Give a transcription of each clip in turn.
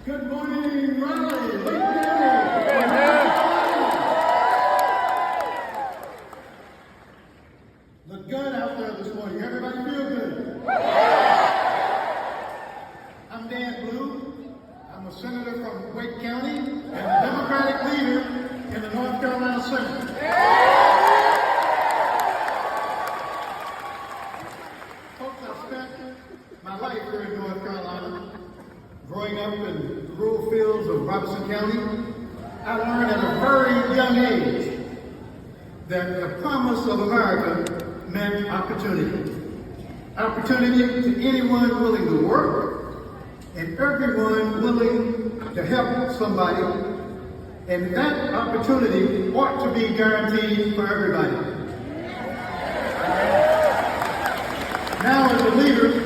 Good morning, Raleigh. Look good out there this morning. Everybody feel good? I'm Dan Blue. I'm a senator from Wake County and a Democratic leader in the North Carolina Senate. Folks, I've spent my life here in North Carolina. Growing up in the rural fields of Robeson County, I learned at a very young age that the promise of America meant opportunity. Opportunity to anyone willing to work and everyone willing to help somebody. And that opportunity ought to be guaranteed for everybody. Now, as a leader,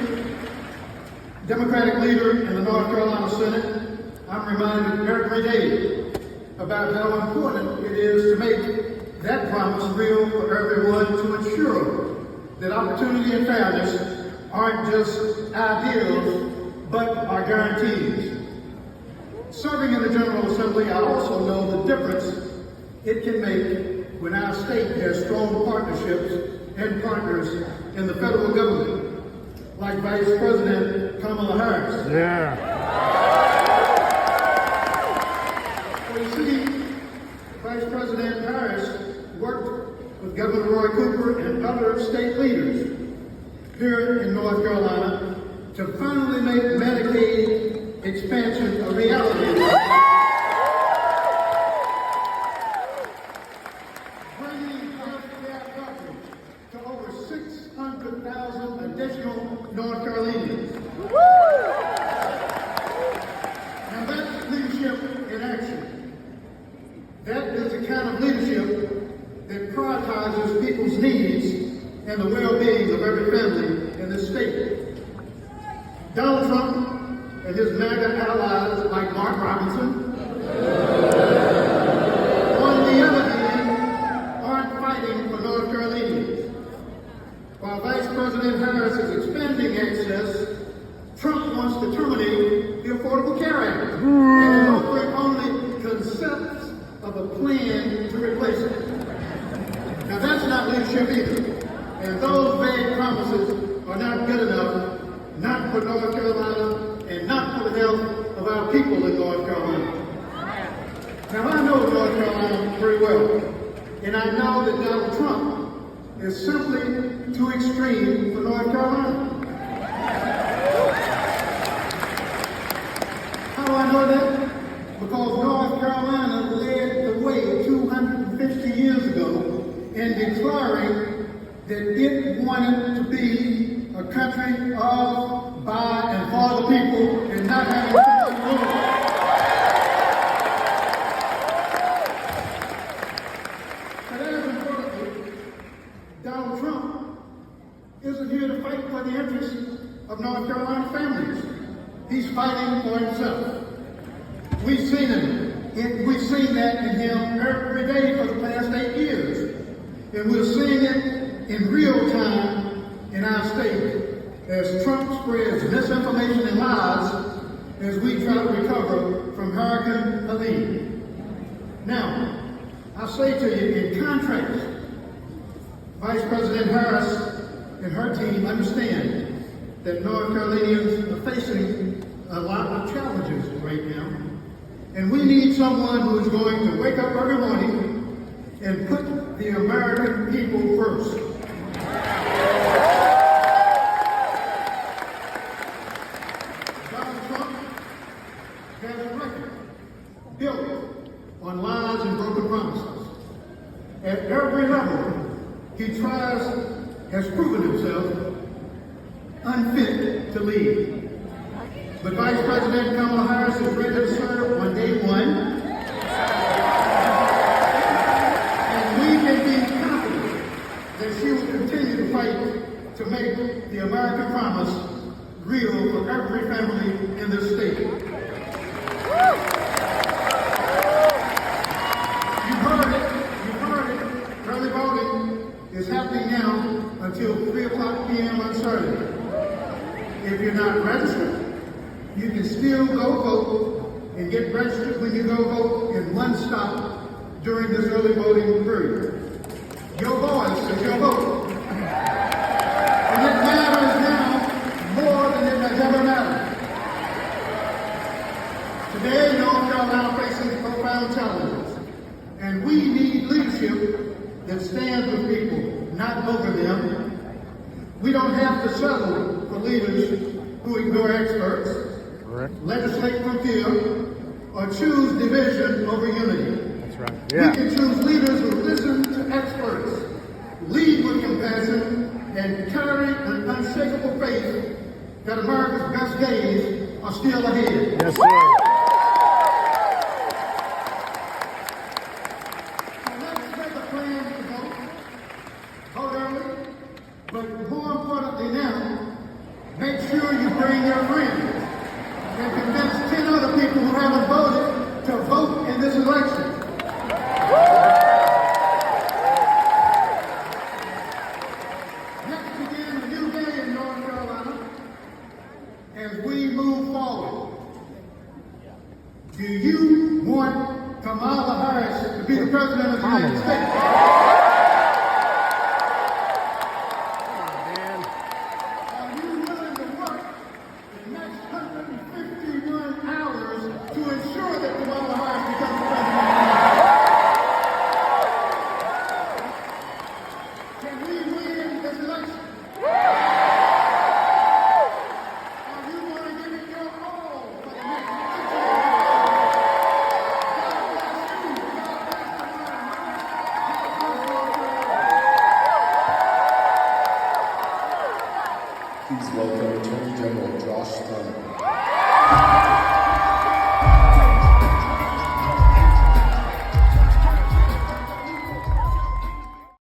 Democratic leader in the North Carolina Senate, I'm reminded every day about how important it is to make that promise real for everyone, to ensure that opportunity and fairness aren't just ideals, but are guarantees. Serving in the General Assembly, I also know the difference it can make when our state has strong partnerships and partners in the federal government, like Vice President Kamala Harris. Yeah. Well, you see, Vice President Harris worked with Governor Roy Cooper and other state leaders here in North Carolina to finally make Medicaid expansion a reality. Bringing healthcare coverage to over 600,000 additional North Carolinians. Now that's leadership in action. That is the kind of leadership that prioritizes people's needs and the well-being of every family in this state. Donald Trump and his MAGA allies like Mark Robinson, on the other hand, aren't fighting for North Carolinians. While Vice President Harris is expanding access, Trump wants to terminate the Affordable Care Act and is offering only concepts of a plan to replace it. Now that's not leadership either, and those vague promises are not good enough, not for North Carolina and not for the health of our people in North Carolina. Now I know North Carolina very well, and I know that Donald Trump is simply too extreme for North Carolina. How do I know that? Because North Carolina led the way 250 years ago in declaring that it wanted to be a country of, by, and for the people, and not having to rule. But as importantly, Donald Trump isn't here to fight for the interests of North Carolina families. He's fighting for himself. We've seen him. We've seen that in him every day for the past 8 years. And we're seeing it in real time in our state as Trump spreads misinformation and lies as we try to recover from Hurricane Helene. Now, I say to you, in contrast, Vice President Harris and her team understand that North Carolinians are facing a lot of challenges right now. And we need someone who's going to wake up every morning and put the American people first. Donald Trump has a record built on lies and broken promises. At every level, he has proven himself unfit to lead. But Vice President Kamala Harris is ready to serve on day one. And we can be confident that she will continue to fight to make the American promise real for every family in this state. You've heard it. Early voting is happening now until 3 o'clock p.m. on Saturday. If you're not registered, you can still go vote get registered when you go vote in one stop during this early voting period. Your voice is your vote. And it matters now more than it has ever mattered. Today, North Carolina faces profound challenges, and we need leadership that stands with people, not over them. We don't have to settle for leaders who ignore experts, legislate from fear, or choose division over unity. That's right. Yeah. We can choose leaders who listen to experts, lead with compassion, and carry an unshakable faith that America's best days are still ahead. Yes, sir. So let's make a plan to vote. Vote early, but more importantly now, make sure you bring your friends and convince 10 other people who haven't voted to vote in this election. Let's begin a new day in North Carolina as we move forward. Do you want Kamala Harris to be the President of the United States?